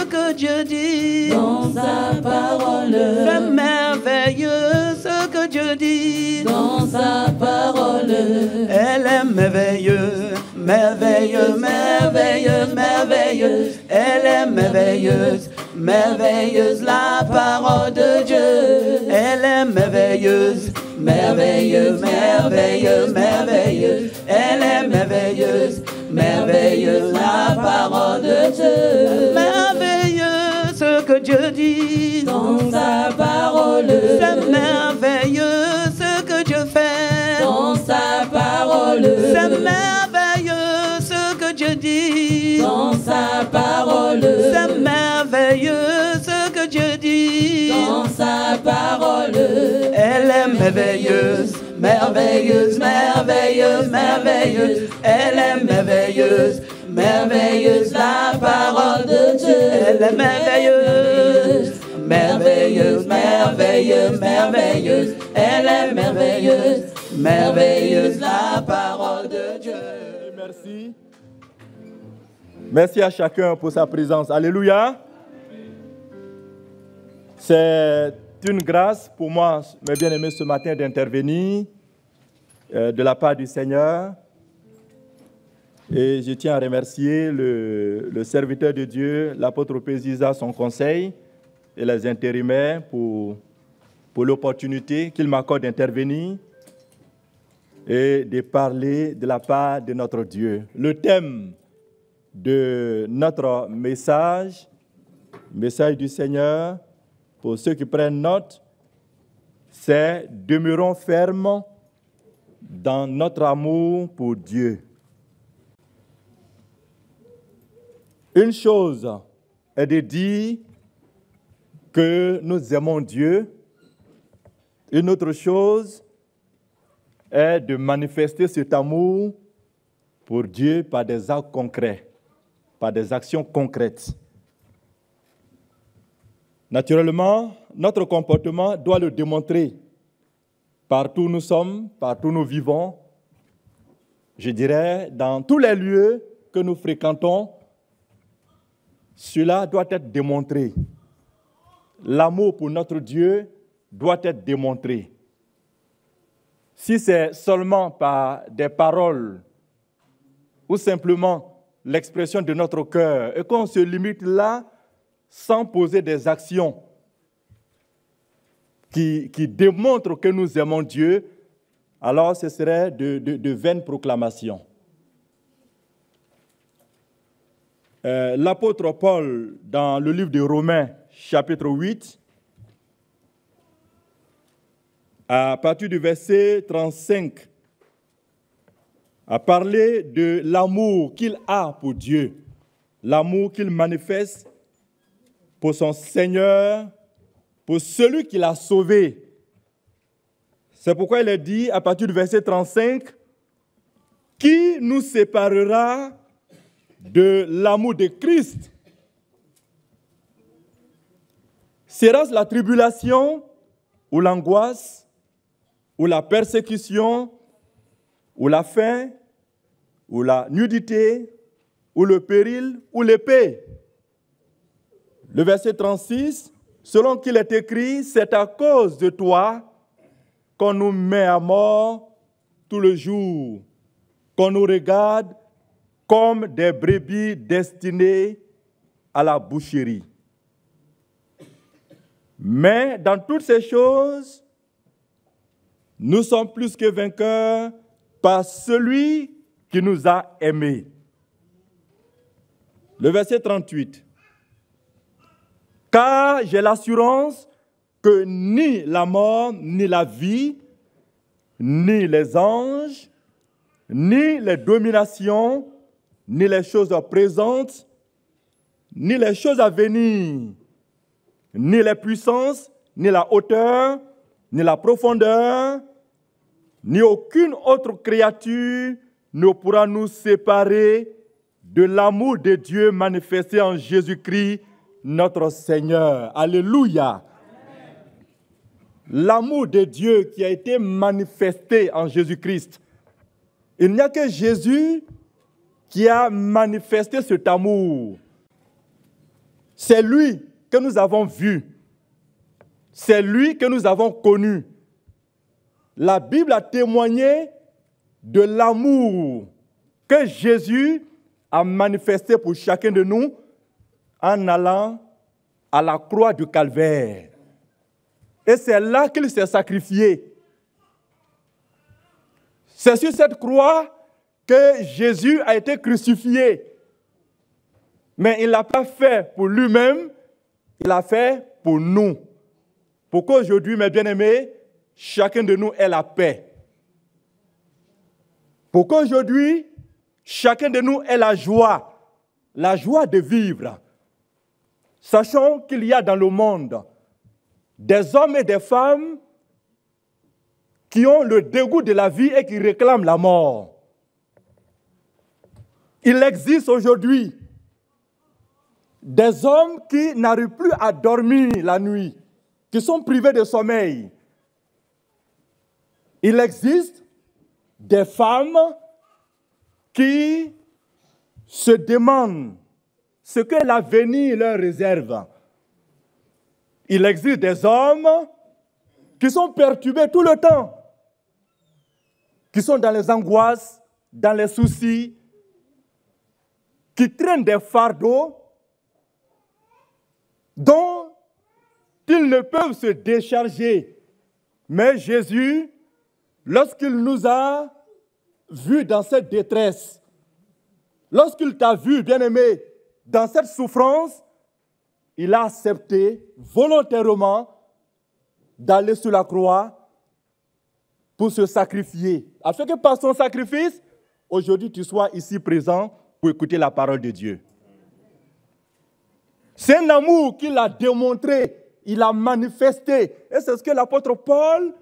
que Dieu dit dans sa parole. C'est merveilleux ce que Dieu dit Dans sa parole. Elle est merveilleuse, merveilleuse, merveilleuse, merveilleuse. Elle est merveilleuse, merveilleuse la parole de Dieu. Elle est merveilleuse, merveilleuse, merveilleuse, merveilleuse. Elle est merveilleuse, merveilleuse la parole de Dieu. Merveilleux ce que Dieu dit Dans sa parole. C'est merveilleux ce que Dieu fait Dans sa parole. C'est merveilleux ce que Dieu dit Dans sa parole. C'est merveilleux ce que Dieu dit Dans sa parole. Elle est merveilleuse, merveilleuse, merveilleuse, merveilleuse. Elle est merveilleuse, merveilleuse la parole de Dieu. Elle est merveilleuse, merveilleuse, merveilleuse, merveilleuse. Elle est merveilleuse, merveilleuse la parole de Dieu. Merci. Merci à chacun pour sa présence. Alléluia. C'est une grâce pour moi, mes bien-aimés, ce matin d'intervenir de la part du Seigneur. Et je tiens à remercier le serviteur de Dieu, l'apôtre Péziza, son conseil et les intérimaires pour l'opportunité qu'il m'accorde d'intervenir et de parler de la part de notre Dieu. Le thème de notre message du Seigneur, pour ceux qui prennent note, c'est « Demeurons fermes dans notre amour pour Dieu ». Une chose est de dire que nous aimons Dieu. Une autre chose est de manifester cet amour pour Dieu par des actes concrets, par des actions concrètes. Naturellement, notre comportement doit le démontrer. Partout où nous sommes, partout où nous vivons, je dirais, dans tous les lieux que nous fréquentons, cela doit être démontré. L'amour pour notre Dieu doit être démontré. Si c'est seulement par des paroles ou simplement l'expression de notre cœur et qu'on se limite là sans poser des actions qui démontrent que nous aimons Dieu, alors ce serait de vaines proclamations. L'apôtre Paul, dans le livre de Romains, chapitre 8, à partir du verset 35, a parlé de l'amour qu'il a pour Dieu, l'amour qu'il manifeste pour son Seigneur, pour celui qui l'a sauvé. C'est pourquoi il est dit, à partir du verset 35, « Qui nous séparera de l'amour de Christ? Sera-ce la tribulation ou l'angoisse ou la persécution ou la faim ou la nudité ou le péril ou l'épée ?» Le verset 36, « Selon qu'il est écrit, c'est à cause de toi qu'on nous met à mort tout le jour, qu'on nous regarde comme des brebis destinées à la boucherie. Mais dans toutes ces choses, nous sommes plus que vainqueurs par celui qui nous a aimés. » Le verset 38. « Car j'ai l'assurance que ni la mort, ni la vie, ni les anges, ni les dominations, ni les choses présentes, ni les choses à venir, ni les puissances, ni la hauteur, ni la profondeur, ni aucune autre créature ne pourra nous séparer de l'amour de Dieu manifesté en Jésus-Christ, notre Seigneur. Alléluia. L'amour de Dieu qui a été manifesté en Jésus-Christ. Il n'y a que Jésus qui a manifesté cet amour. C'est lui que nous avons vu. C'est lui que nous avons connu. La Bible a témoigné de l'amour que Jésus a manifesté pour chacun de nous en allant à la croix du Calvaire. Et c'est là qu'il s'est sacrifié. C'est sur cette croix que Jésus a été crucifié. Mais il ne l'a pas fait pour lui-même, il l'a fait pour nous. Pour qu'aujourd'hui, mes bien-aimés, chacun de nous ait la paix. Pour qu'aujourd'hui, chacun de nous ait la joie de vivre. Sachons qu'il y a dans le monde des hommes et des femmes qui ont le dégoût de la vie et qui réclament la mort. Il existe aujourd'hui des hommes qui n'arrivent plus à dormir la nuit, qui sont privés de sommeil. Il existe des femmes qui se demandent ce que l'avenir leur réserve. Il existe des hommes qui sont perturbés tout le temps, qui sont dans les angoisses, dans les soucis, qui traînent des fardeaux dont ils ne peuvent se décharger. Mais Jésus, lorsqu'il nous a vus dans cette détresse, lorsqu'il t'a vu, bien-aimé, dans cette souffrance, il a accepté volontairement d'aller sur la croix pour se sacrifier, afin que par son sacrifice, aujourd'hui tu sois ici présent pour écouter la parole de Dieu. C'est un amour qu'il a démontré, il a manifesté. Et c'est ce que l'apôtre Paul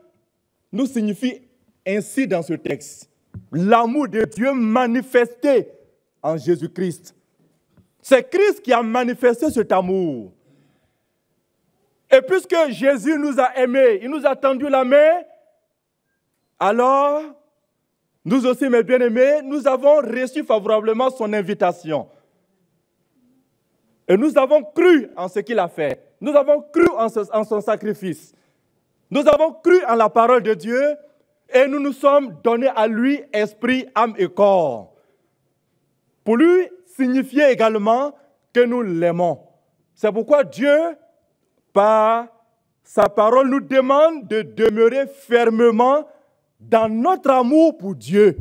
nous signifie ainsi dans ce texte. L'amour de Dieu manifesté en Jésus-Christ. C'est Christ qui a manifesté cet amour. Et puisque Jésus nous a aimés, il nous a tendu la main, alors, nous aussi, mes bien-aimés, nous avons reçu favorablement son invitation. Et nous avons cru en ce qu'il a fait. Nous avons cru en son sacrifice. Nous avons cru en la parole de Dieu et nous nous sommes donnés à lui esprit, âme et corps. Pour lui signifier également que nous l'aimons. C'est pourquoi Dieu, par sa parole, nous demande de demeurer fermement dans notre amour pour Dieu.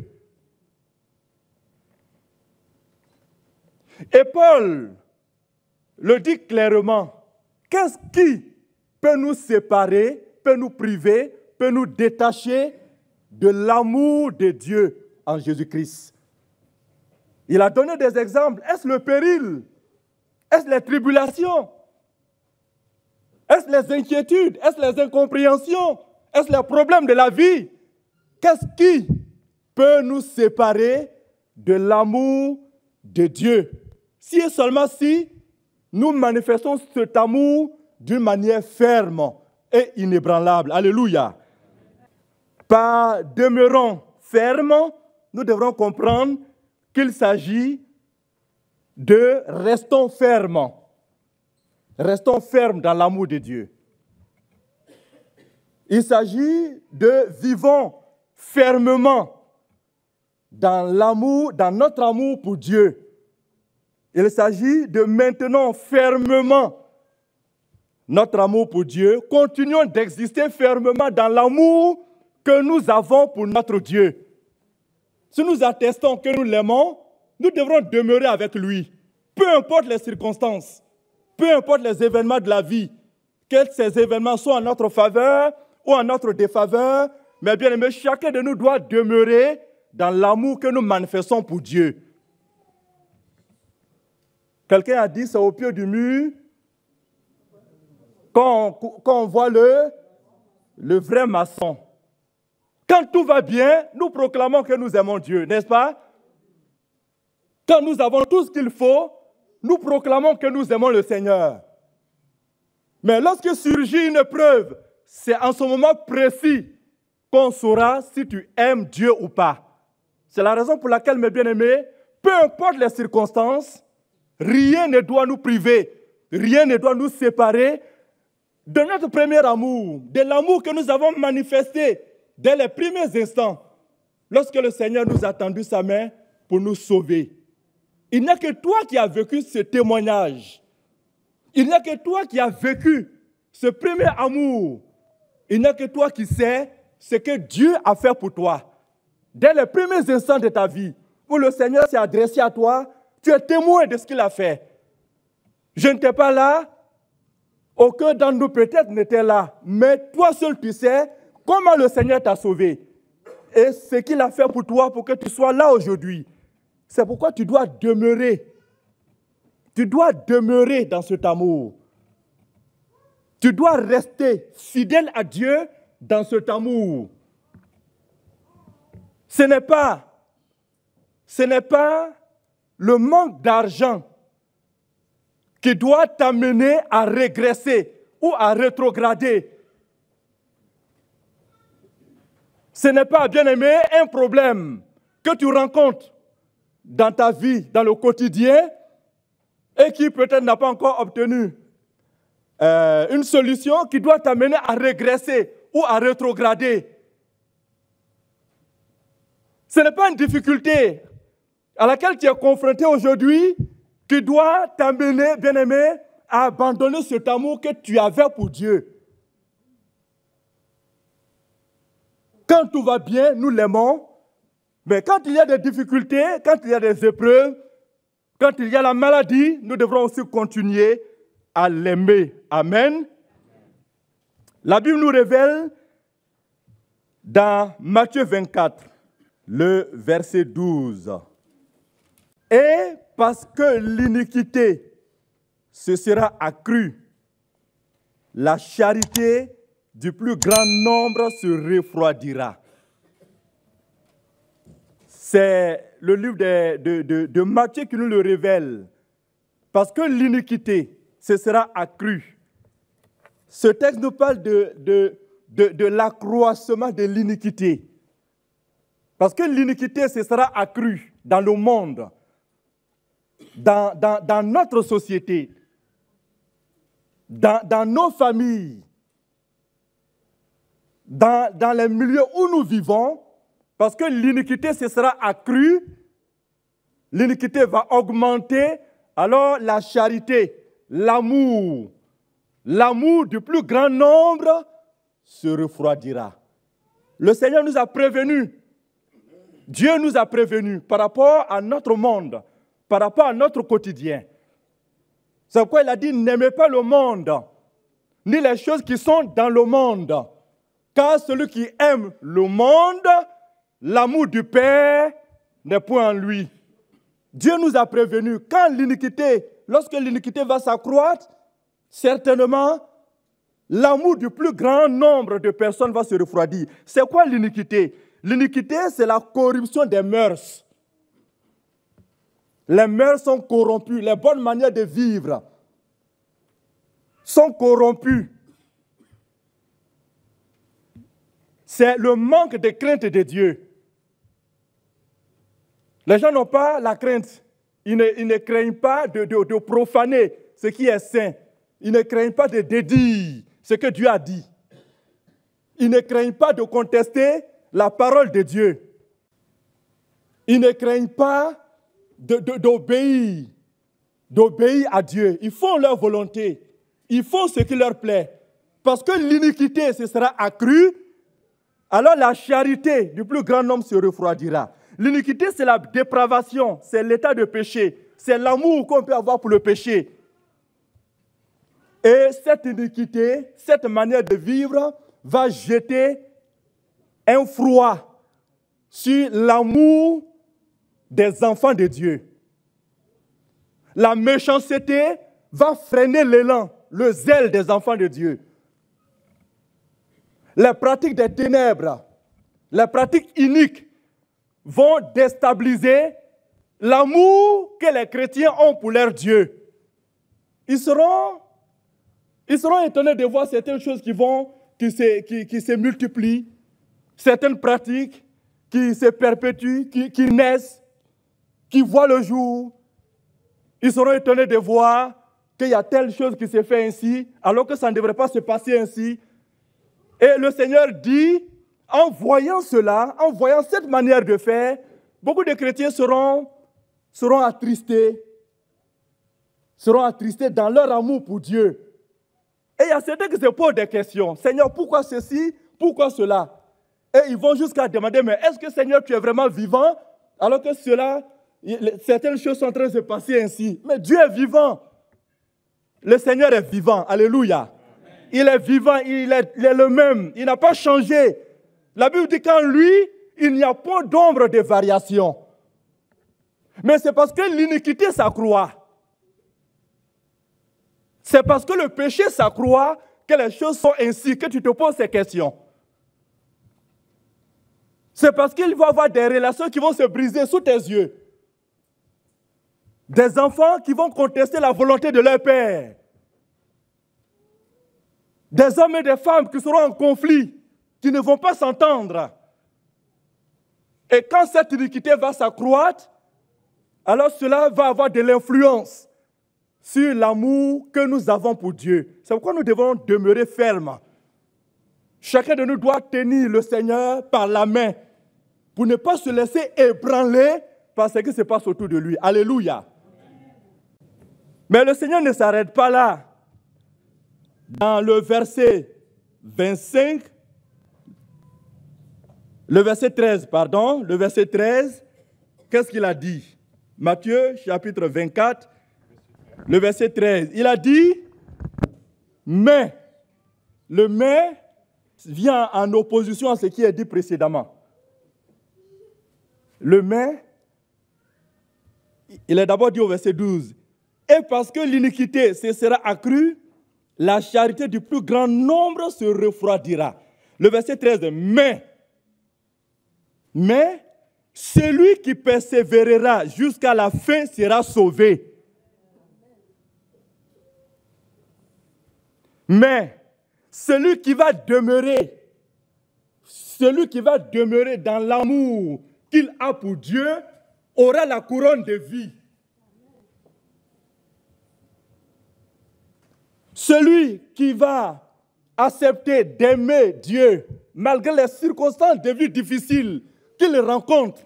Et Paul le dit clairement. Qu'est-ce qui peut nous séparer, peut nous priver, peut nous détacher de l'amour de Dieu en Jésus-Christ? Il a donné des exemples. Est-ce le péril? Est-ce les tribulations? Est-ce les inquiétudes? Est-ce les incompréhensions? Est-ce les problèmes de la vie? Qu'est-ce qui peut nous séparer de l'amour de Dieu? Si et seulement si nous manifestons cet amour d'une manière ferme et inébranlable. Alléluia. Par demeurant fermes, nous devrons comprendre qu'il s'agit de restons fermes. Restons fermes dans l'amour de Dieu. Il s'agit de vivons fermement dans l'amour, dans notre amour pour Dieu. Il s'agit de maintenons fermement notre amour pour Dieu. Continuons d'exister fermement dans l'amour que nous avons pour notre Dieu. Si nous attestons que nous l'aimons, nous devrons demeurer avec lui. Peu importe les circonstances, peu importe les événements de la vie, que ces événements soient en notre faveur ou en notre défaveur, mais bien aimé, chacun de nous doit demeurer dans l'amour que nous manifestons pour Dieu. Quelqu'un a dit, c'est au pied du mur quand on voit le vrai maçon. Quand tout va bien, nous proclamons que nous aimons Dieu, n'est-ce pas? Quand nous avons tout ce qu'il faut, nous proclamons que nous aimons le Seigneur. Mais lorsque surgit une épreuve, c'est en ce moment précis qu'on saura si tu aimes Dieu ou pas. C'est la raison pour laquelle, mes bien-aimés, peu importe les circonstances, rien ne doit nous priver rien ne doit nous séparer de notre premier amour, de l'amour que nous avons manifesté dès les premiers instants, lorsque le Seigneur nous a tendu sa main pour nous sauver. Il n'y a que toi qui as vécu ce témoignage. Il n'y a que toi qui as vécu ce premier amour. Il n'y a que toi qui sais ce que Dieu a fait pour toi. Dès les premiers instants de ta vie, où le Seigneur s'est adressé à toi, tu es témoin de ce qu'il a fait. Je n'étais pas là, aucun d'entre nous peut-être n'était là, mais toi seul tu sais comment le Seigneur t'a sauvé et ce qu'il a fait pour toi pour que tu sois là aujourd'hui. C'est pourquoi tu dois demeurer. Tu dois demeurer dans cet amour. Tu dois rester fidèle à Dieu dans cet amour. Ce n'est pas le manque d'argent qui doit t'amener à régresser ou à rétrograder. Ce n'est pas, bien-aimé, un problème que tu rencontres dans ta vie, dans le quotidien, et qui peut-être n'a pas encore obtenu une solution qui doit t'amener à régresser ou à rétrograder. Ce n'est pas une difficulté à laquelle tu es confronté aujourd'hui qui doit t'amener, bien-aimé, à abandonner cet amour que tu avais pour Dieu. Quand tout va bien, nous l'aimons, mais quand il y a des difficultés, quand il y a des épreuves, quand il y a la maladie, nous devrons aussi continuer à l'aimer. Amen. La Bible nous révèle dans Matthieu 24, le verset 12. Et parce que l'iniquité se sera accrue, la charité du plus grand nombre se refroidira. C'est le livre de Matthieu qui nous le révèle. Parce que l'iniquité se sera accrue. Ce texte nous parle de l'accroissement de l'iniquité. Parce que l'iniquité se sera accrue dans le monde, dans notre société, dans nos familles, dans les milieux où nous vivons, parce que l'iniquité se sera accrue, l'iniquité va augmenter, alors la charité, l'amour du plus grand nombre se refroidira. Le Seigneur nous a prévenus, Dieu nous a prévenus par rapport à notre monde, par rapport à notre quotidien. C'est pourquoi il a dit, n'aimez pas le monde, ni les choses qui sont dans le monde. Car celui qui aime le monde, l'amour du Père n'est point en lui. Dieu nous a prévenus, lorsque l'iniquité va s'accroître, certainement, l'amour du plus grand nombre de personnes va se refroidir. C'est quoi l'iniquité? L'iniquité, c'est la corruption des mœurs. Les mœurs sont corrompues, les bonnes manières de vivre sont corrompues. C'est le manque de crainte de Dieu. Les gens n'ont pas la crainte. Ils ne craignent pas de profaner ce qui est saint. Ils ne craignent pas de dédire ce que Dieu a dit. Ils ne craignent pas de contester la parole de Dieu. Ils ne craignent pas d'obéir à Dieu. Ils font leur volonté. Ils font ce qui leur plaît. Parce que l'iniquité se sera accrue, alors la charité du plus grand nombre se refroidira. L'iniquité, c'est la dépravation, c'est l'état de péché, c'est l'amour qu'on peut avoir pour le péché. Et cette iniquité, cette manière de vivre, va jeter un froid sur l'amour des enfants de Dieu. La méchanceté va freiner l'élan, le zèle des enfants de Dieu. Les pratiques des ténèbres, les pratiques iniques vont déstabiliser l'amour que les chrétiens ont pour leur Dieu. Ils seront étonnés de voir certaines choses qui se multiplient, certaines pratiques qui se perpétuent, qui naissent, qui voient le jour. Ils seront étonnés de voir qu'il y a telle chose qui s'est fait ainsi, alors que ça ne devrait pas se passer ainsi. Et le Seigneur dit, en voyant cela, en voyant cette manière de faire, beaucoup de chrétiens seront attristés dans leur amour pour Dieu. Et il y a certains qui se posent des questions. Seigneur, pourquoi ceci? Pourquoi cela? Et ils vont jusqu'à demander, mais est-ce que Seigneur, tu es vraiment vivant? Alors que certaines choses sont en train de se passer ainsi. Mais Dieu est vivant. Le Seigneur est vivant. Alléluia. Il est vivant, il est le même. Il n'a pas changé. La Bible dit qu'en lui, il n'y a pas d'ombre de variation. Mais c'est parce que l'iniquité s'accroît. C'est parce que le péché s'accroît que les choses sont ainsi, que tu te poses ces questions. C'est parce qu'il va y avoir des relations qui vont se briser sous tes yeux. Des enfants qui vont contester la volonté de leur père. Des hommes et des femmes qui seront en conflit, qui ne vont pas s'entendre. Et quand cette iniquité va s'accroître, alors cela va avoir de l'influence sur l'amour que nous avons pour Dieu. C'est pourquoi nous devons demeurer fermes. Chacun de nous doit tenir le Seigneur par la main pour ne pas se laisser ébranler par ce qui se passe autour de lui. Alléluia. Mais le Seigneur ne s'arrête pas là. Dans le verset 13, qu'est-ce qu'il a dit? Matthieu, chapitre 24, le verset 13. Il a dit, mais, le mais vient en opposition à ce qui est dit précédemment. Le mais, il est d'abord dit au verset 12. Et parce que l'iniquité se sera accrue, la charité du plus grand nombre se refroidira. Le verset 13, mais celui qui persévérera jusqu'à la fin sera sauvé. Mais celui qui va demeurer dans l'amour qu'il a pour Dieu aura la couronne de vie. Celui qui va accepter d'aimer Dieu malgré les circonstances de vie difficiles qu'il rencontre,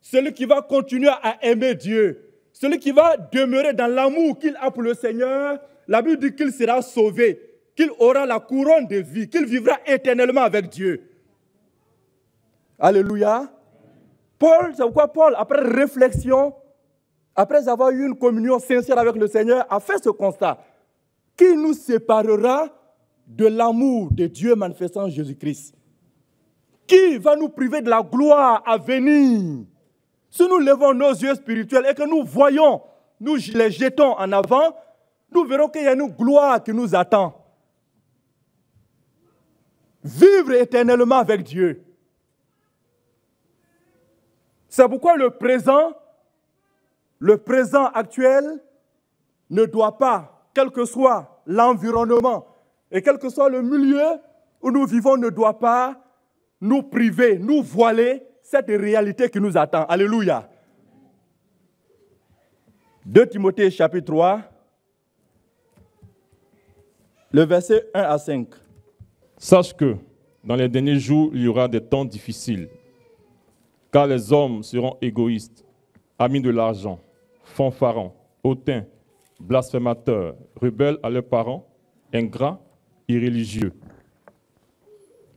celui qui va continuer à aimer Dieu, celui qui va demeurer dans l'amour qu'il a pour le Seigneur, la Bible dit qu'il sera sauvé, qu'il aura la couronne de vie, qu'il vivra éternellement avec Dieu. Alléluia. C'est pourquoi Paul, après réflexion, après avoir eu une communion sincère avec le Seigneur, a fait ce constat. Qui nous séparera de l'amour de Dieu manifestant en Jésus-Christ? Qui va nous priver de la gloire à venir? Si nous levons nos yeux spirituels et que nous voyons, nous les jetons en avant, nous verrons qu'il y a une gloire qui nous attend. Vivre éternellement avec Dieu. C'est pourquoi le présent actuel ne doit pas, quel que soit l'environnement et quel que soit le milieu où nous vivons, ne doit pas nous priver, nous voiler cette réalité qui nous attend. Alléluia. 2 Timothée chapitre 3, le verset 1 à 5. Sache que dans les derniers jours, il y aura des temps difficiles, car les hommes seront égoïstes, amis de l'argent, fanfarons, hautains, blasphémateurs, rebelles à leurs parents, ingrats, irréligieux,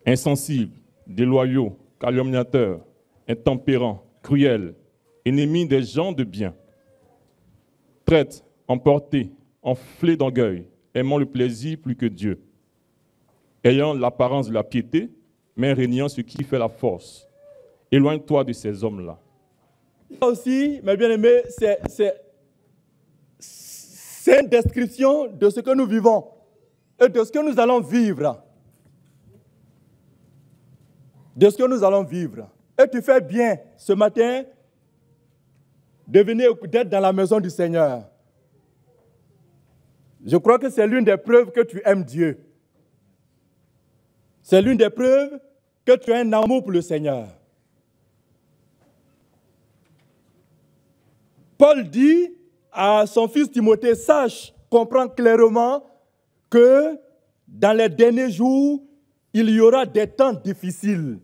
insensibles, déloyaux, calomniateurs, intempérants, cruels, ennemis des gens de bien, traîtres, emportés, enflés d'orgueil, aimant le plaisir plus que Dieu, ayant l'apparence de la piété, mais régnant ce qui fait la force. Éloigne-toi de ces hommes-là. Aussi, mes bien-aimés, c'est une description de ce que nous vivons et de ce que nous allons vivre. De ce que nous allons vivre. Et tu fais bien ce matin d'être dans la maison du Seigneur. Je crois que c'est l'une des preuves que tu aimes Dieu. C'est l'une des preuves que tu as un amour pour le Seigneur. Paul dit à son fils Timothée, sache comprend clairement que dans les derniers jours, il y aura des temps difficiles.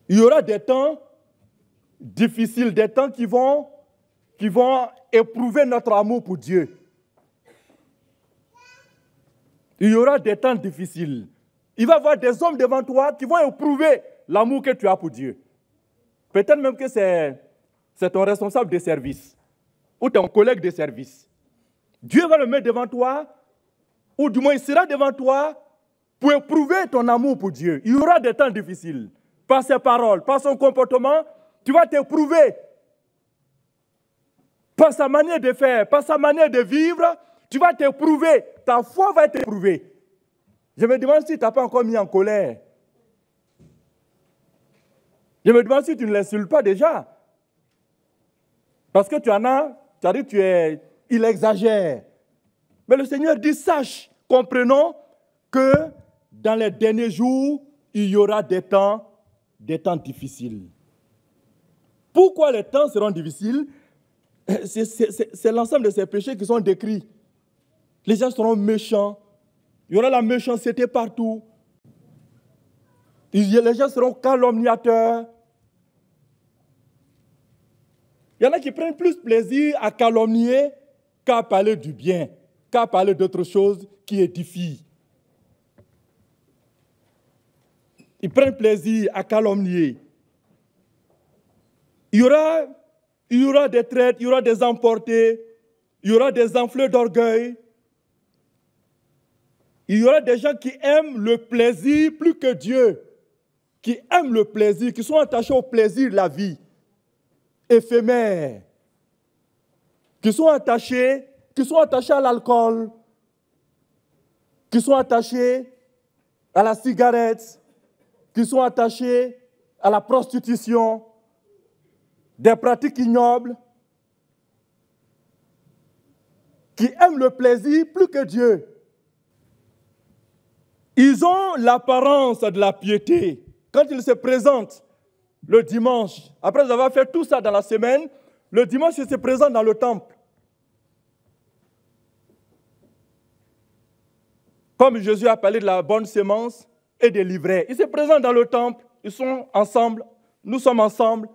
Il y aura des temps difficiles, des temps qui vont éprouver notre amour pour Dieu. Il y aura des temps difficiles. Il va y avoir des hommes devant toi qui vont éprouver l'amour que tu as pour Dieu. Peut-être même que c'est ton responsable de service ou ton collègue de service. Dieu va le mettre devant toi, ou du moins il sera devant toi pour éprouver ton amour pour Dieu. Il y aura des temps difficiles. Par ses paroles, par son comportement, tu vas t'éprouver. Par sa manière de faire, par sa manière de vivre, tu vas t'éprouver. Ta foi va être éprouvée. Je me demande si tu n'as pas encore mis en colère. Je me demande si tu ne l'insultes pas déjà. Parce que il exagère. Mais le Seigneur dit, sache, comprenons que dans les derniers jours, il y aura des temps difficiles. Pourquoi les temps seront difficiles? C'est l'ensemble de ces péchés qui sont décrits. Les gens seront méchants. Il y aura la méchanceté partout. Les gens seront calomniateurs. Il y en a qui prennent plus plaisir à calomnier qu'à parler du bien, qu'à parler d'autres choses qui édifient. Ils prennent plaisir à calomnier. Il y aura des traites, il y aura des emportés, il y aura des enflés d'orgueil. Il y aura des gens qui aiment le plaisir plus que Dieu, qui aiment le plaisir, qui sont attachés au plaisir de la vie éphémère, qui sont attachés à l'alcool, qui sont attachés à la cigarette, qui sont attachés à la prostitution, des pratiques ignobles, qui aiment le plaisir plus que Dieu. Ils ont l'apparence de la piété. Quand ils se présentent le dimanche, après avoir fait tout ça dans la semaine, le dimanche, ils se présentent dans le temple. Comme Jésus a parlé de la bonne sémence et des livrets, ils se présentent dans le temple, ils sont ensemble, nous sommes ensemble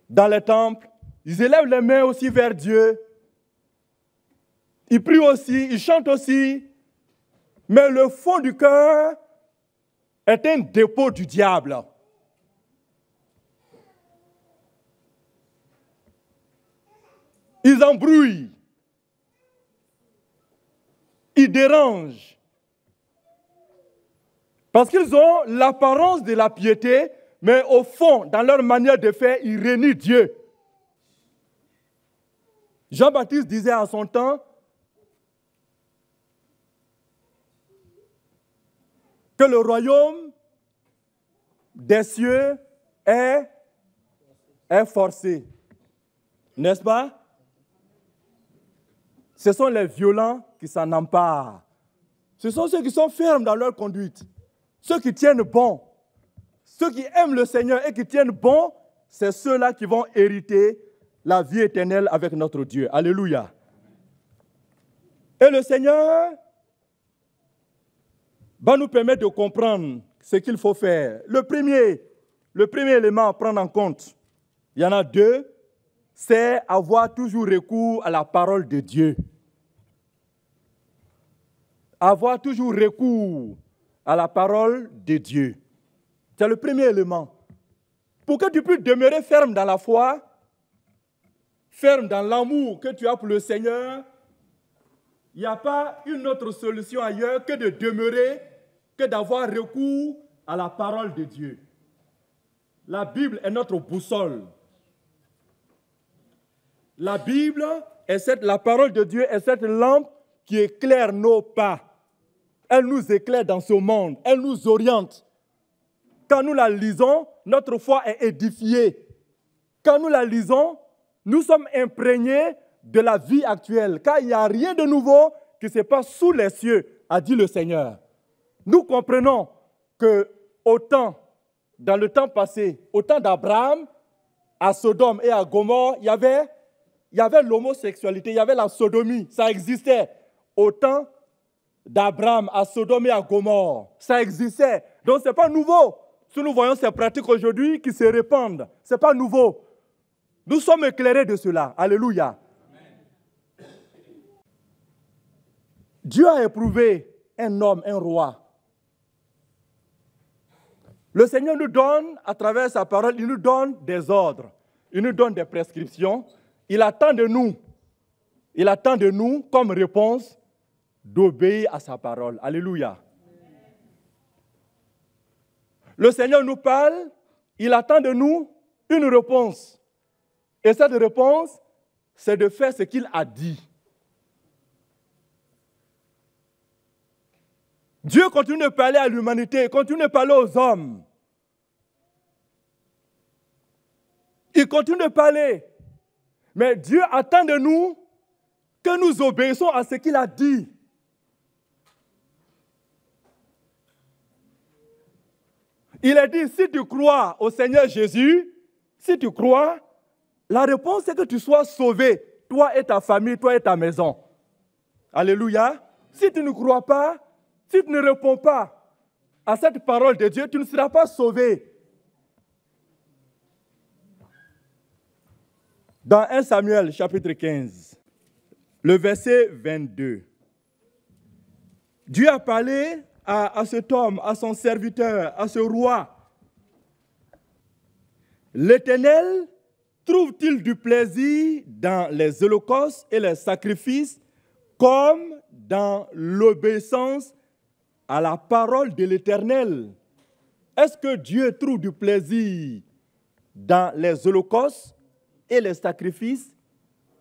dans le temple. Ils élèvent les mains aussi vers Dieu. Ils prient aussi, ils chantent aussi. Mais le fond du cœur est un dépôt du diable. Ils embrouillent. Ils dérangent. Parce qu'ils ont l'apparence de la piété, mais au fond, dans leur manière de faire, ils renient Dieu. Jean-Baptiste disait en son temps que le royaume des cieux est forcé. N'est-ce pas? Ce sont les violents qui s'en emparent. Ce sont ceux qui sont fermes dans leur conduite. Ceux qui tiennent bon. Ceux qui aiment le Seigneur et qui tiennent bon, c'est ceux-là qui vont hériter la vie éternelle avec notre Dieu. Alléluia. Et le Seigneur va nous permettre de comprendre ce qu'il faut faire. Le premier élément à prendre en compte, il y en a deux, c'est avoir toujours recours à la parole de Dieu. Avoir toujours recours à la parole de Dieu. C'est le premier élément. Pour que tu puisses demeurer ferme dans la foi, ferme dans l'amour que tu as pour le Seigneur, il n'y a pas une autre solution ailleurs que de demeurer, que d'avoir recours à la parole de Dieu. La Bible est notre boussole. La Bible, la parole de Dieu est cette lampe qui éclaire nos pas. Elle nous éclaire dans ce monde, elle nous oriente. Quand nous la lisons, notre foi est édifiée. Quand nous la lisons, nous sommes imprégnés de la vie actuelle, car il n'y a rien de nouveau qui se passe sous les cieux, a dit le Seigneur. Nous comprenons que dans le temps passé, au temps d'Abraham, à Sodome et à Gomorrhe, il y avait il y avait l'homosexualité, il y avait la sodomie, ça existait. Au temps d'Abraham, à Sodome et à Gomorrhe, ça existait. Donc ce n'est pas nouveau. Si nous voyons ces pratiques aujourd'hui qui se répandent, ce n'est pas nouveau. Nous sommes éclairés de cela. Alléluia. Amen. Dieu a éprouvé un homme, un roi. Le Seigneur nous donne, à travers sa parole, il nous donne des ordres, il nous donne des prescriptions. Il attend de nous comme réponse d'obéir à sa parole. Alléluia. Le Seigneur nous parle, il attend de nous une réponse. Et cette réponse, c'est de faire ce qu'il a dit. Dieu continue de parler à l'humanité, continue de parler aux hommes. Il continue de parler. Mais Dieu attend de nous que nous obéissons à ce qu'il a dit. Il a dit, si tu crois au Seigneur Jésus, si tu crois, la réponse c'est que tu sois sauvé, toi et ta famille, toi et ta maison. Alléluia. Si tu ne crois pas, si tu ne réponds pas à cette parole de Dieu, tu ne seras pas sauvé. Dans 1 Samuel chapitre 15, le verset 22, Dieu a parlé à cet homme, à son serviteur, à ce roi. L'Éternel trouve-t-il du plaisir dans les holocaustes et les sacrifices comme dans l'obéissance à la parole de l'Éternel? Est-ce que Dieu trouve du plaisir dans les holocaustes et les sacrifices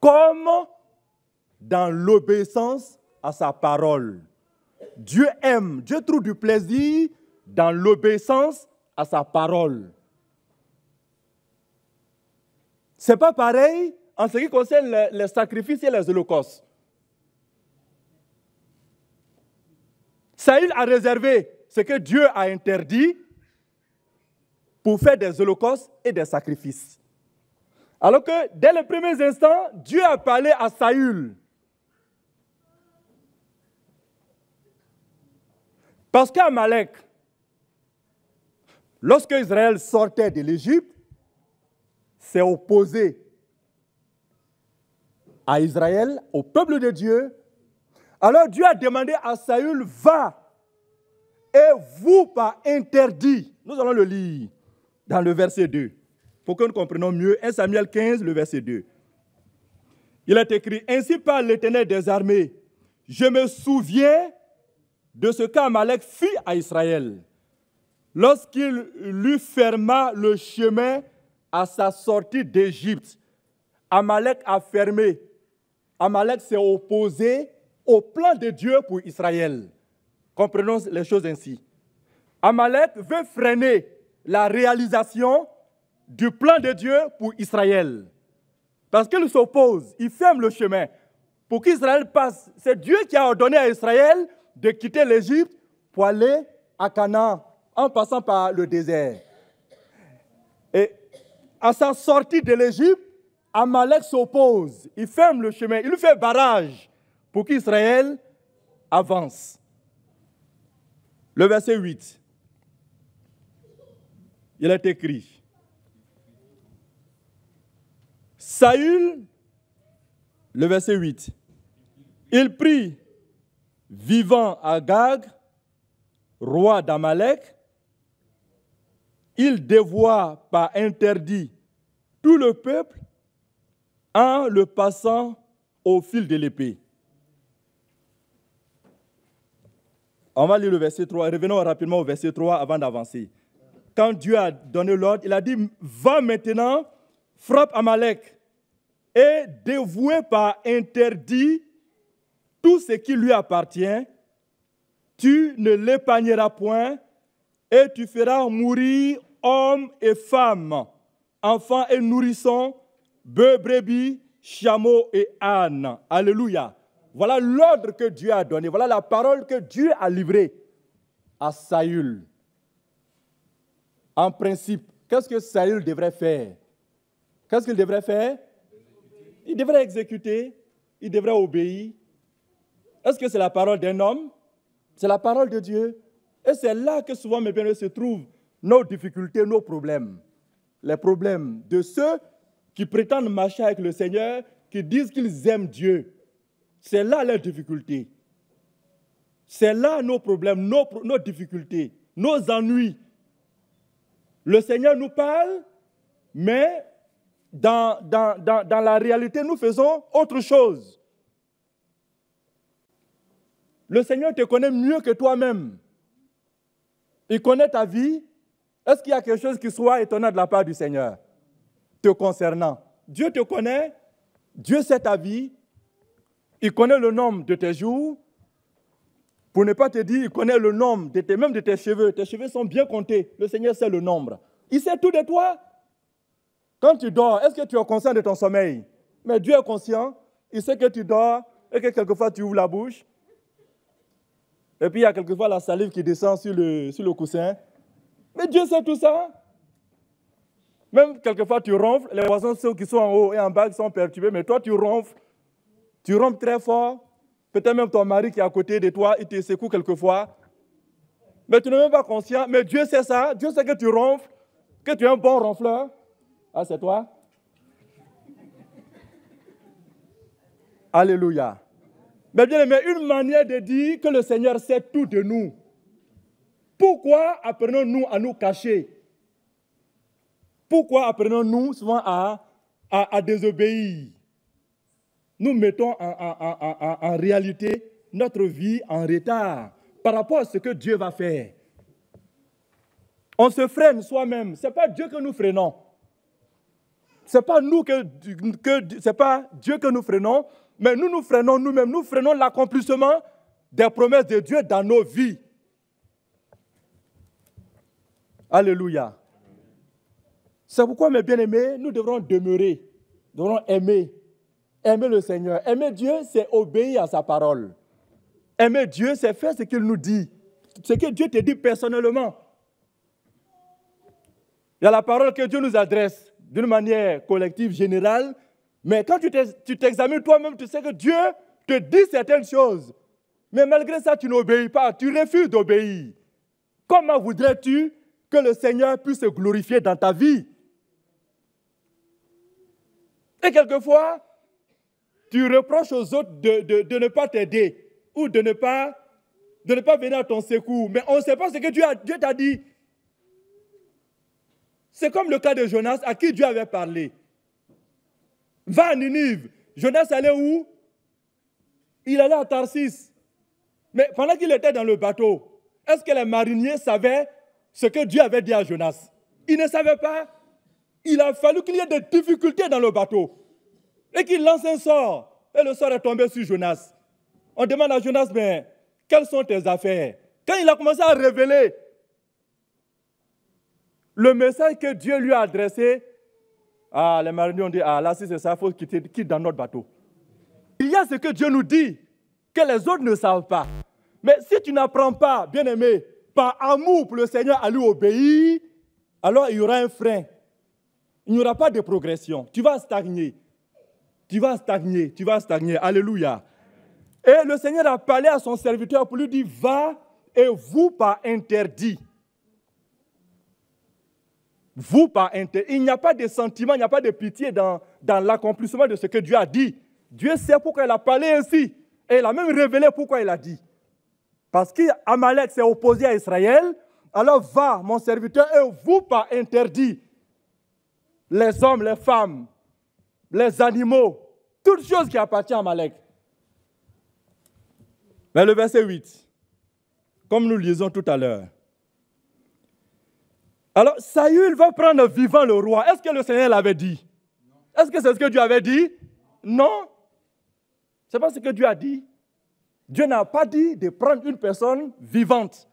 comme dans l'obéissance à sa parole? Dieu aime, Dieu trouve du plaisir dans l'obéissance à sa parole. Ce n'est pas pareil en ce qui concerne les sacrifices et les holocaustes. Saül a réservé ce que Dieu a interdit pour faire des holocaustes et des sacrifices. Alors que dès les premiers instants, Dieu a parlé à Saül. Parce qu'Amalek, lorsque Israël sortait de l'Égypte, s'est opposé à Israël, au peuple de Dieu. Alors Dieu a demandé à Saül, va, et vous par interdit. Nous allons le lire dans le verset 2, pour que nous comprenions mieux. 1 Samuel 15, le verset 2. Il est écrit, ainsi parle l'Éternel des armées, je me souviens de ce qu'Amalek fit à Israël, lorsqu'il lui ferma le chemin à sa sortie d'Égypte. Amalek a fermé. Amalek s'est opposé au plan de Dieu pour Israël. Comprenons les choses ainsi. Amalek veut freiner la réalisation du plan de Dieu pour Israël. Parce qu'il s'oppose, il ferme le chemin pour qu'Israël passe. C'est Dieu qui a ordonné à Israël de quitter l'Égypte pour aller à Canaan, en passant par le désert. Et à sa sortie de l'Égypte, Amalek s'oppose, il ferme le chemin, il lui fait barrage pour qu'Israël avance. Le verset 8, il est écrit, Saül, le verset 8, il prit vivant Agag, roi d'Amalek, il dévoie par interdit tout le peuple en le passant au fil de l'épée. On va lire le verset 3. Revenons rapidement au verset 3 avant d'avancer. Quand Dieu a donné l'ordre, il a dit, va maintenant, frappe Amalek et dévoue par interdit tout ce qui lui appartient, tu ne l'épargneras point, et tu feras mourir hommes et femmes, enfants et nourrissons, bœufs, brebis, chameaux et ânes. Alléluia. Voilà l'ordre que Dieu a donné, voilà la parole que Dieu a livrée à Saül. En principe, qu'est-ce que Saül devrait faire? Qu'est-ce qu'il devrait faire? il devrait exécuter, il devrait obéir. Est-ce que c'est la parole d'un homme? C'est la parole de Dieu. Et c'est là que souvent, mes bien-aimés, se trouvent nos difficultés, nos problèmes. Les problèmes de ceux qui prétendent marcher avec le Seigneur, qui disent qu'ils aiment Dieu. C'est là leurs difficultés. C'est là nos problèmes, nos difficultés, nos ennuis. Le Seigneur nous parle, mais dans la réalité, nous faisons autre chose. Le Seigneur te connaît mieux que toi-même. Il connaît ta vie. Est-ce qu'il y a quelque chose qui soit étonnant de la part du Seigneur te concernant? Dieu te connaît, Dieu sait ta vie, il connaît le nombre de tes jours. Pour ne pas te dire, il connaît le nombre même de tes cheveux. Tes cheveux sont bien comptés. Le Seigneur sait le nombre. Il sait tout de toi. Quand tu dors, est-ce que tu es conscient de ton sommeil? Mais Dieu est conscient. Il sait que tu dors et que quelquefois tu ouvres la bouche. Et puis il y a quelquefois la salive qui descend sur le coussin. Mais Dieu sait tout ça. Même quelquefois tu ronfles. Les voisins, ceux qui sont en haut et en bas, qui sont perturbés. Mais toi, tu ronfles. Tu ronfles très fort. Peut-être même ton mari qui est à côté de toi, il te secoue quelquefois. Mais tu n'es même pas conscient. Mais Dieu sait ça. Dieu sait que tu ronfles, que tu es un bon ronfleur. Ah, c'est toi? Alléluia. Mais bien aimé, une manière de dire que le Seigneur sait tout de nous. Pourquoi apprenons-nous à nous cacher? Pourquoi apprenons-nous souvent à désobéir? Nous mettons en réalité notre vie en retard par rapport à ce que Dieu va faire. On se freine soi-même. Ce n'est pas Dieu que nous freinons. Ce n'est pas Dieu que nous freinons, mais nous freinons nous-mêmes. Nous freinons l'accomplissement des promesses de Dieu dans nos vies. Alléluia. C'est pourquoi, mes bien-aimés, nous devrons demeurer, nous devrons aimer. Aimer le Seigneur. Aimer Dieu, c'est obéir à sa parole. Aimer Dieu, c'est faire ce qu'il nous dit. Ce que Dieu te dit personnellement. Il y a la parole que Dieu nous adresse d'une manière collective, générale. Mais quand tu t'examines toi-même, tu sais que Dieu te dit certaines choses. Mais malgré ça, tu n'obéis pas. Tu refuses d'obéir. Comment voudrais-tu que le Seigneur puisse se glorifier dans ta vie? Et quelquefois, tu reproches aux autres de ne pas t'aider ou de ne pas venir à ton secours. Mais on ne sait pas ce que Dieu t'a dit. C'est comme le cas de Jonas à qui Dieu avait parlé. Va à Ninive. Jonas allait où? Il allait à Tarsis. Mais pendant qu'il était dans le bateau, est-ce que les mariniers savaient ce que Dieu avait dit à Jonas? Ils ne savaient pas. Il a fallu qu'il y ait des difficultés dans le bateau. Et qu'il lance un sort. Et le sort est tombé sur Jonas. On demande à Jonas, mais quelles sont tes affaires? Quand il a commencé à révéler le message que Dieu lui a adressé, les mariniers ont dit, là si c'est ça, il faut qu'il quitte dans notre bateau. Il y a ce que Dieu nous dit, que les autres ne savent pas. Mais si tu n'apprends pas, bien-aimé, par amour pour le Seigneur à lui obéir, alors il y aura un frein. Il n'y aura pas de progression. Tu vas stagner. Tu vas stagner. Alléluia. Et le Seigneur a parlé à son serviteur pour lui dire, va et vous par interdit. Vous par interdit. Il n'y a pas de sentiment, il n'y a pas de pitié dans l'accomplissement de ce que Dieu a dit. Dieu sait pourquoi il a parlé ainsi. Et il a même révélé pourquoi il a dit. Parce qu'Amalek s'est opposé à Israël. Alors va, mon serviteur, et vous par interdit. Les hommes, les femmes, les animaux, toutes choses qui appartiennent à Amalek. Mais le verset 8, comme nous lisons tout à l'heure. Alors, Saül va prendre vivant le roi. Est-ce que le Seigneur l'avait dit? Est-ce que c'est ce que Dieu avait dit? Non. Ce n'est pas ce que Dieu a dit. Dieu n'a pas dit de prendre une personne vivante.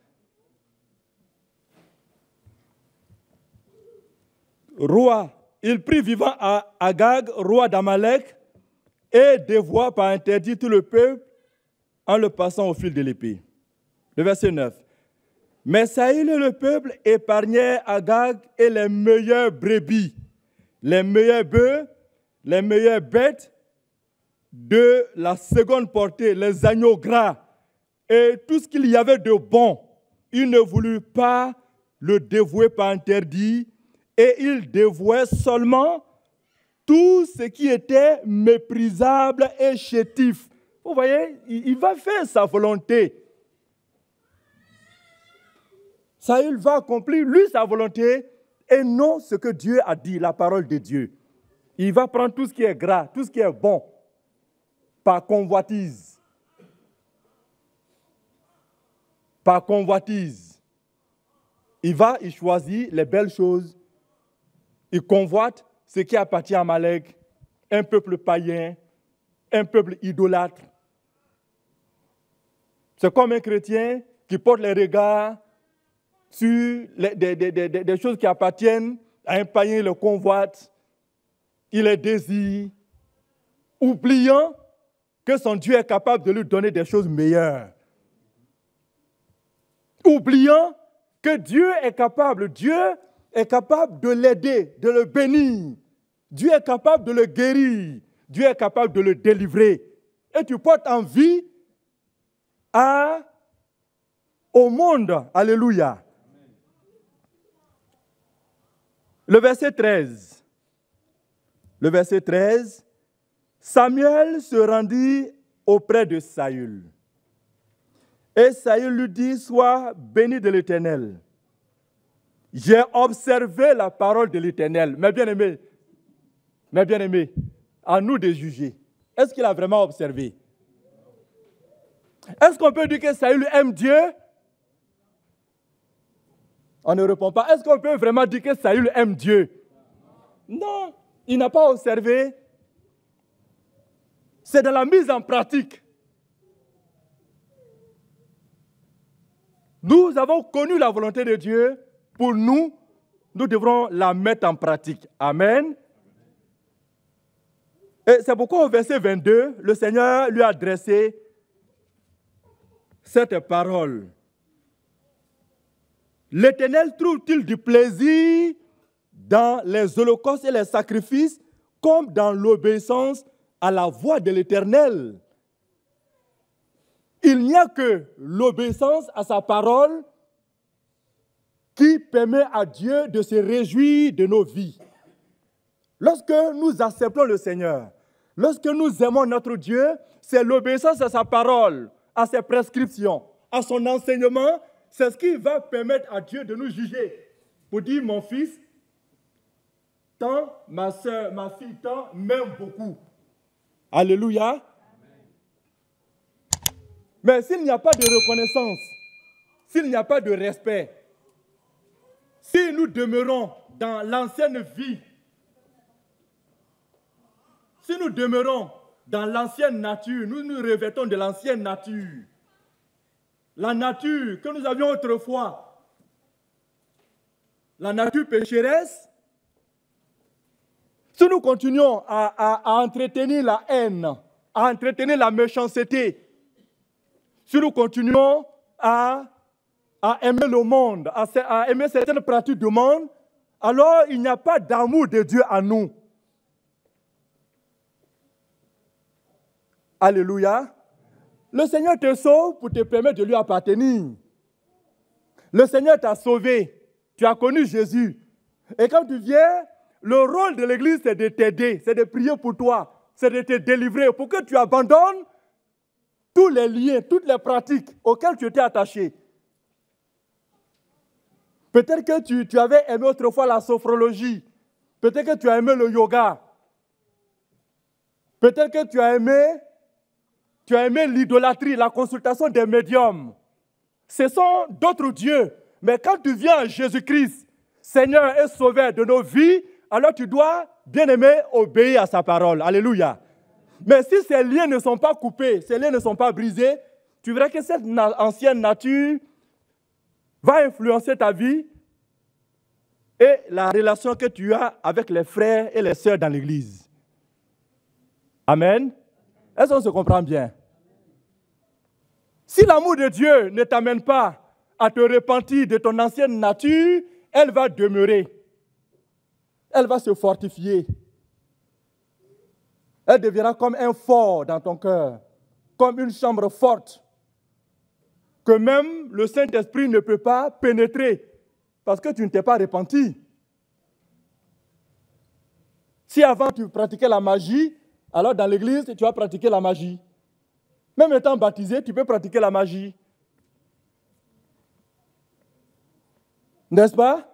Roi, il prit vivant à Agag, roi d'Amalek, et dévoua par interdit tout le peuple en le passant au fil de l'épée. Le verset 9. Mais Saül et le peuple épargnaient Agag et les meilleures brebis, les meilleurs bœufs, les meilleures bêtes de la seconde portée, les agneaux gras et tout ce qu'il y avait de bon. Il ne voulut pas le dévouer par interdit et il dévouait seulement tout ce qui était méprisable et chétif. Vous voyez, il va faire sa volonté. Ça, il va accomplir, lui, sa volonté, et non ce que Dieu a dit, la parole de Dieu. Il va prendre tout ce qui est gras, tout ce qui est bon, par convoitise. Par convoitise. Il choisit les belles choses. Il convoite ce qui appartient à Amalek, un peuple païen, un peuple idolâtre. C'est comme un chrétien qui porte les regards sur des choses qui appartiennent à un païen, il le convoite, il les désire, oubliant que son Dieu est capable de lui donner des choses meilleures. Oubliant que Dieu est capable de l'aider, de le bénir. Dieu est capable de le guérir. Dieu est capable de le délivrer. Et tu portes envie au monde. Alléluia. Le verset 13. Le verset 13. Samuel se rendit auprès de Saül. Et Saül lui dit, sois béni de l'Éternel. J'ai observé la parole de l'Éternel. Mes bien-aimés, à nous de juger. Est-ce qu'il a vraiment observé? Est-ce qu'on peut dire que Saül aime Dieu? On ne répond pas. Est-ce qu'on peut vraiment dire que Saül aime Dieu? Non, il n'a pas observé. C'est dans la mise en pratique. Nous avons connu la volonté de Dieu. Pour nous, nous devrons la mettre en pratique. Amen. Et c'est pourquoi au verset 22, le Seigneur lui a adressé cette parole. L'Éternel trouve-t-il du plaisir dans les holocaustes et les sacrifices comme dans l'obéissance à la voix de l'Éternel? Il n'y a que l'obéissance à sa parole qui permet à Dieu de se réjouir de nos vies. Lorsque nous acceptons le Seigneur, lorsque nous aimons notre Dieu, c'est l'obéissance à sa parole, à ses prescriptions, à son enseignement. C'est ce qui va permettre à Dieu de nous juger. Pour dire, mon fils, tant, ma soeur, ma fille, tant, m'aime beaucoup. Alléluia. Mais s'il n'y a pas de reconnaissance, s'il n'y a pas de respect, si nous demeurons dans l'ancienne vie, si nous demeurons dans l'ancienne nature, nous nous revêtons de l'ancienne nature, la nature que nous avions autrefois, la nature pécheresse, si nous continuons à entretenir la haine, à entretenir la méchanceté, si nous continuons à aimer le monde, à aimer certaines pratiques du monde, alors il n'y a pas d'amour de Dieu en nous. Alléluia. Le Seigneur te sauve pour te permettre de lui appartenir. Le Seigneur t'a sauvé. Tu as connu Jésus. Et quand tu viens, le rôle de l'Église, c'est de t'aider, c'est de prier pour toi, c'est de te délivrer pour que tu abandonnes tous les liens, toutes les pratiques auxquelles tu étais attaché. Peut-être que tu avais aimé autrefois la sophrologie. Peut-être que tu as aimé le yoga. Peut-être que tu as aimé l'idolâtrie, la consultation des médiums. Ce sont d'autres dieux. Mais quand tu viens à Jésus-Christ, Seigneur et Sauveur de nos vies, alors tu dois, bien aimer, obéir à sa parole. Alléluia. Mais si ces liens ne sont pas coupés, ces liens ne sont pas brisés, tu verras que cette ancienne nature va influencer ta vie et la relation que tu as avec les frères et les sœurs dans l'Église. Amen. Est-ce qu'on se comprend bien? Si l'amour de Dieu ne t'amène pas à te repentir de ton ancienne nature, elle va demeurer. Elle va se fortifier. Elle deviendra comme un fort dans ton cœur, comme une chambre forte, que même le Saint-Esprit ne peut pas pénétrer, parce que tu ne t'es pas repenti. Si avant tu pratiquais la magie, alors dans l'église, tu vas pratiquer la magie. Même étant baptisé, tu peux pratiquer la magie. N'est-ce pas?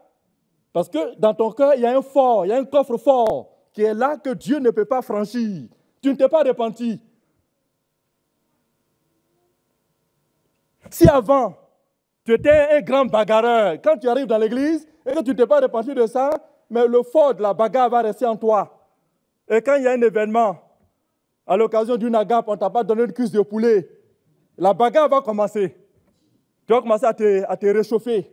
Parce que dans ton cœur, il y a un fort, il y a un coffre fort qui est là que Dieu ne peut pas franchir. Tu ne t'es pas repenti. Si avant, tu étais un grand bagarreur, quand tu arrives dans l'église et que tu ne t'es pas repenti de ça, mais le fort de la bagarre va rester en toi. Et quand il y a un événement, à l'occasion d'une agape, on ne t'a pas donné une cuisse de poulet, la bagarre va commencer. Tu vas commencer à te réchauffer.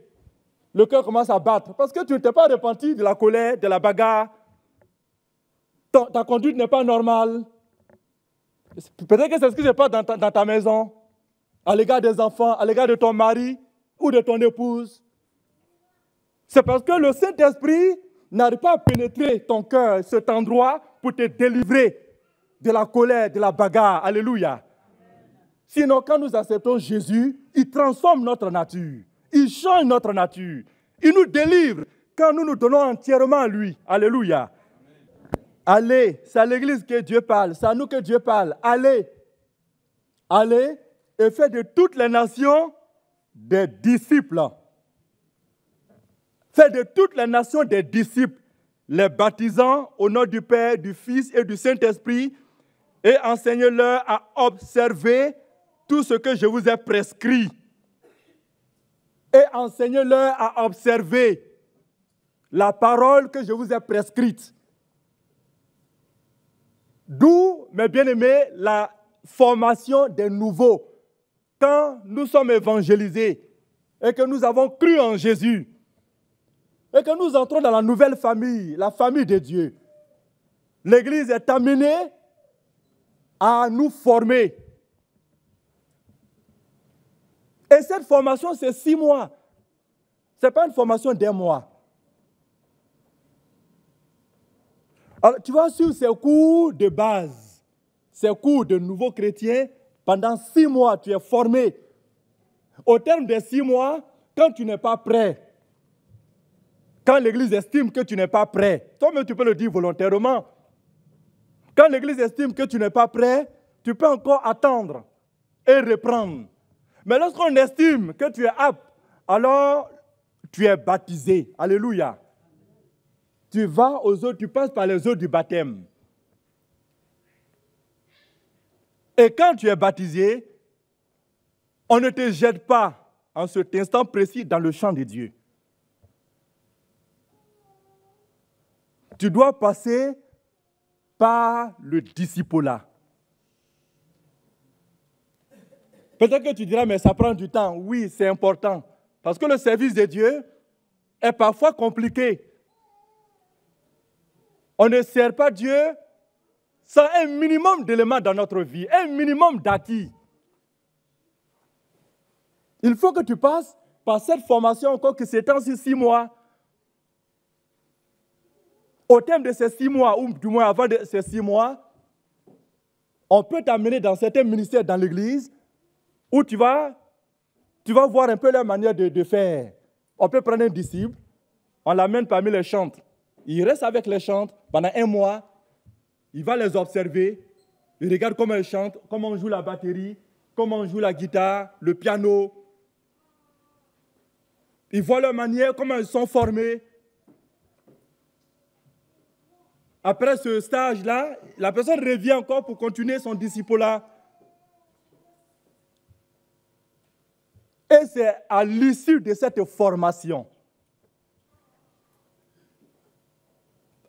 Le cœur commence à battre parce que tu ne t'es pas repenti de la colère, de la bagarre. Ta conduite n'est pas normale. Peut-être que c'est ce qui se passe dans ta maison, à l'égard des enfants, à l'égard de ton mari ou de ton épouse. C'est parce que le Saint-Esprit n'arrive pas à pénétrer ton cœur, cet endroit, pour te délivrer de la colère, de la bagarre. Alléluia. Sinon, quand nous acceptons Jésus, il transforme notre nature. Il change notre nature. Il nous délivre quand nous nous donnons entièrement à lui. Alléluia. Allez, c'est à l'église que Dieu parle. C'est à nous que Dieu parle. Allez. Allez et faites de toutes les nations des disciples. Faites de toutes les nations des disciples, les baptisant au nom du Père, du Fils et du Saint-Esprit, et enseignez-leur à observer tout ce que je vous ai prescrit. Et enseignez-leur à observer la parole que je vous ai prescrite. D'où, mes bien-aimés, la formation des nouveaux. Quand nous sommes évangélisés et que nous avons cru en Jésus et que nous entrons dans la nouvelle famille, la famille de Dieu, l'Église est amenée à nous former. Et cette formation, c'est 6 mois. Ce n'est pas une formation d'1 mois. Alors, tu vas suivre ces cours de base, ces cours de nouveaux chrétiens. Pendant 6 mois, tu es formé. Au terme des 6 mois, quand tu n'es pas prêt, quand l'Église estime que tu n'es pas prêt, toi-même tu peux le dire volontairement. Quand l'Église estime que tu n'es pas prêt, tu peux encore attendre et reprendre. Mais lorsqu'on estime que tu es apte, alors tu es baptisé. Alléluia. Tu vas aux eaux, tu passes par les eaux du baptême. Et quand tu es baptisé, on ne te jette pas en cet instant précis dans le champ de Dieu. Tu dois passer par le discipulat. Peut-être que tu diras, mais ça prend du temps. Oui, c'est important. Parce que le service de Dieu est parfois compliqué. On ne sert pas Dieu sans un minimum d'éléments dans notre vie, un minimum d'acquis. Il faut que tu passes par cette formation encore qui s'étend sur 6 mois. Au terme de ces 6 mois, ou du moins avant ces 6 mois, on peut t'amener dans certains ministères dans l'Église où tu vas voir un peu leur manière de faire. On peut prendre un disciple, on l'amène parmi les chantres. Il reste avec les chantres pendant 1 mois. Il va les observer. Il regarde comment ils chantent, comment on joue la batterie, comment on joue la guitare, le piano. Il voit leur manière, comment ils sont formés. Après ce stage-là, la personne revient encore pour continuer son discipulat. Et c'est à l'issue de cette formation,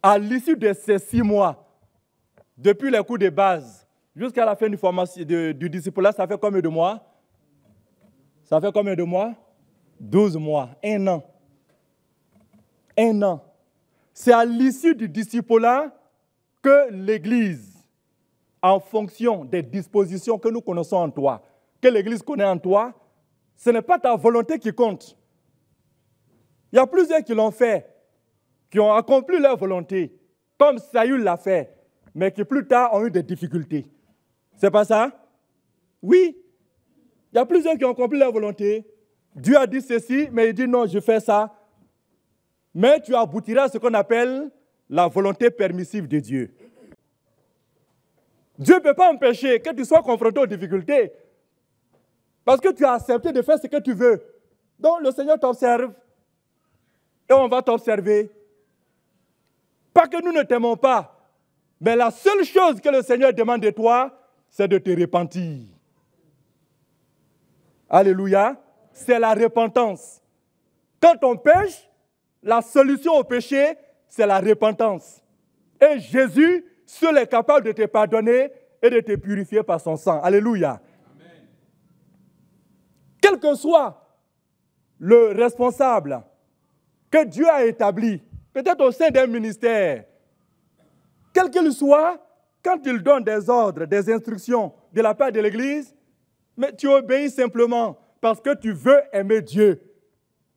à l'issue de ces 6 mois, depuis les cours de base jusqu'à la fin du discipulat, ça fait combien de mois? Ça fait combien de mois? 12 mois, 1 an. 1 an. C'est à l'issue du discipulat que l'Église, en fonction des dispositions que nous connaissons en toi, que l'Église connaît en toi, ce n'est pas ta volonté qui compte. Il y a plusieurs qui l'ont fait, qui ont accompli leur volonté, comme Saül l'a fait. mais qui plus tard ont eu des difficultés. C'est pas ça? Oui. Il y a plusieurs qui ont compris leur volonté. Dieu a dit ceci, mais il dit non, je fais ça. Mais tu aboutiras à ce qu'on appelle la volonté permissive de Dieu. Dieu ne peut pas empêcher que tu sois confronté aux difficultés. Parce que tu as accepté de faire ce que tu veux. Donc le Seigneur t'observe et on va t'observer. Pas que nous ne t'aimons pas, mais la seule chose que le Seigneur demande de toi, c'est de te repentir. Alléluia. C'est la repentance. Quand on pêche, la solution au péché, c'est la repentance. Et Jésus, seul est capable de te pardonner et de te purifier par son sang. Alléluia. Amen. Quel que soit le responsable que Dieu a établi, peut-être au sein d'un ministère, quel qu'il soit, quand il donne des ordres, des instructions de la part de l'Église, mais tu obéis simplement parce que tu veux aimer Dieu,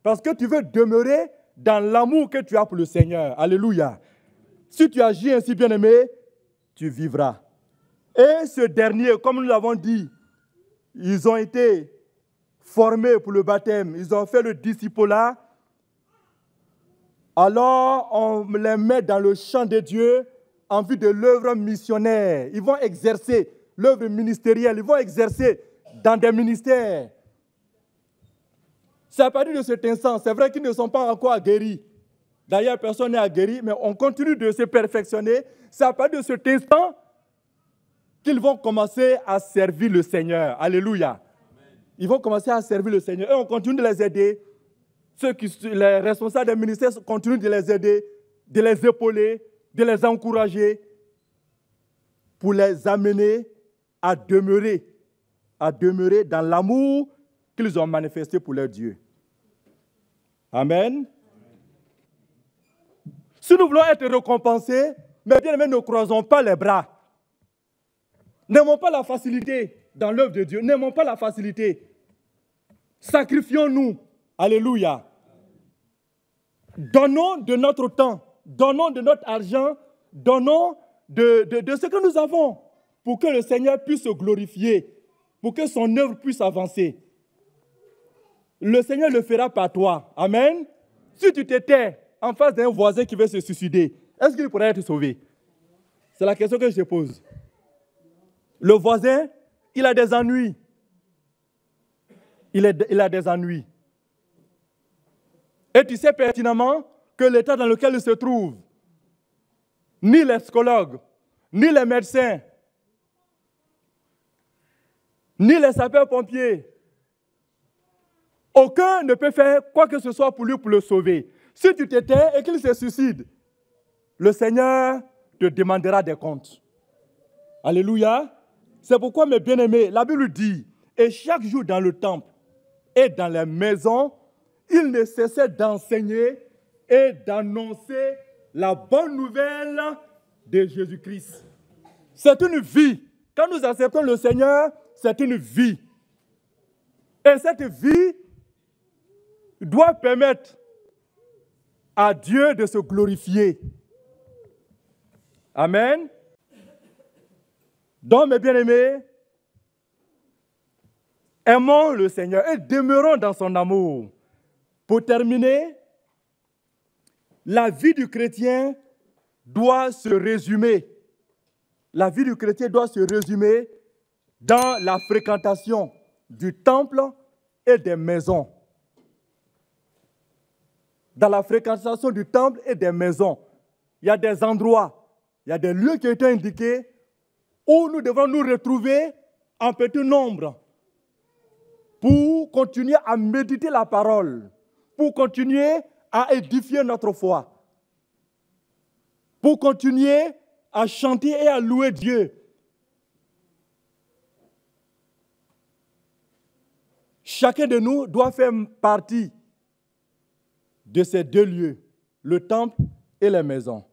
parce que tu veux demeurer dans l'amour que tu as pour le Seigneur. Alléluia. Si tu agis ainsi, bien-aimé, tu vivras. Et ce dernier, comme nous l'avons dit, ils ont été formés pour le baptême, ils ont fait le discipulat. Alors, on les met dans le champ de Dieu en vue de l'œuvre missionnaire. Ils vont exercer l'œuvre ministérielle, ils vont exercer dans des ministères. C'est à partir de cet instant, c'est vrai qu'ils ne sont pas encore aguerris. D'ailleurs, personne n'est aguerri, mais on continue de se perfectionner. C'est à partir de cet instant qu'ils vont commencer à servir le Seigneur. Alléluia. Amen. Ils vont commencer à servir le Seigneur et on continue de les aider. Les responsables des ministères continuent de les aider, de les épauler, de les encourager pour les amener à demeurer dans l'amour qu'ils ont manifesté pour leur Dieu. Amen. Si nous voulons être récompensés, mais bien aimés, ne croisons pas les bras. N'aimons pas la facilité dans l'œuvre de Dieu. N'aimons pas la facilité. Sacrifions-nous. Alléluia. Donnons de notre temps, donnons de notre argent, donnons de ce que nous avons pour que le Seigneur puisse se glorifier, pour que son œuvre puisse avancer. Le Seigneur le fera par toi. Amen. Si tu t'étais en face d'un voisin qui veut se suicider, est-ce qu'il pourrait être sauvé? C'est la question que je te pose. Le voisin, il a des ennuis. Il a des ennuis. Et tu sais pertinemment que l'état dans lequel il se trouve, ni les psychologues, ni les médecins, ni les sapeurs-pompiers, aucun ne peut faire quoi que ce soit pour lui pour le sauver. Si tu t'étais et qu'il se suicide, le Seigneur te demandera des comptes. Alléluia. C'est pourquoi, mes bien-aimés, la Bible dit, et chaque jour dans le temple et dans les maisons, il ne cessait d'enseigner et d'annoncer la bonne nouvelle de Jésus-Christ. C'est une vie. Quand nous acceptons le Seigneur, c'est une vie. Et cette vie doit permettre à Dieu de se glorifier. Amen. Donc, mes bien-aimés, aimons le Seigneur et demeurons dans son amour. Pour terminer, la vie du chrétien doit se résumer. La vie du chrétien doit se résumer dans la fréquentation du temple et des maisons. Dans la fréquentation du temple et des maisons, il y a des endroits, il y a des lieux qui ont été indiqués où nous devons nous retrouver en petit nombre pour continuer à méditer la parole, pour continuer à édifier notre foi, pour continuer à chanter et à louer Dieu. Chacun de nous doit faire partie de ces deux lieux, le temple et les maisons.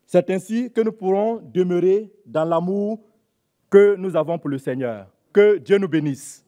C'est ainsi que nous pourrons demeurer dans l'amour que nous avons pour le Seigneur. Que Dieu nous bénisse.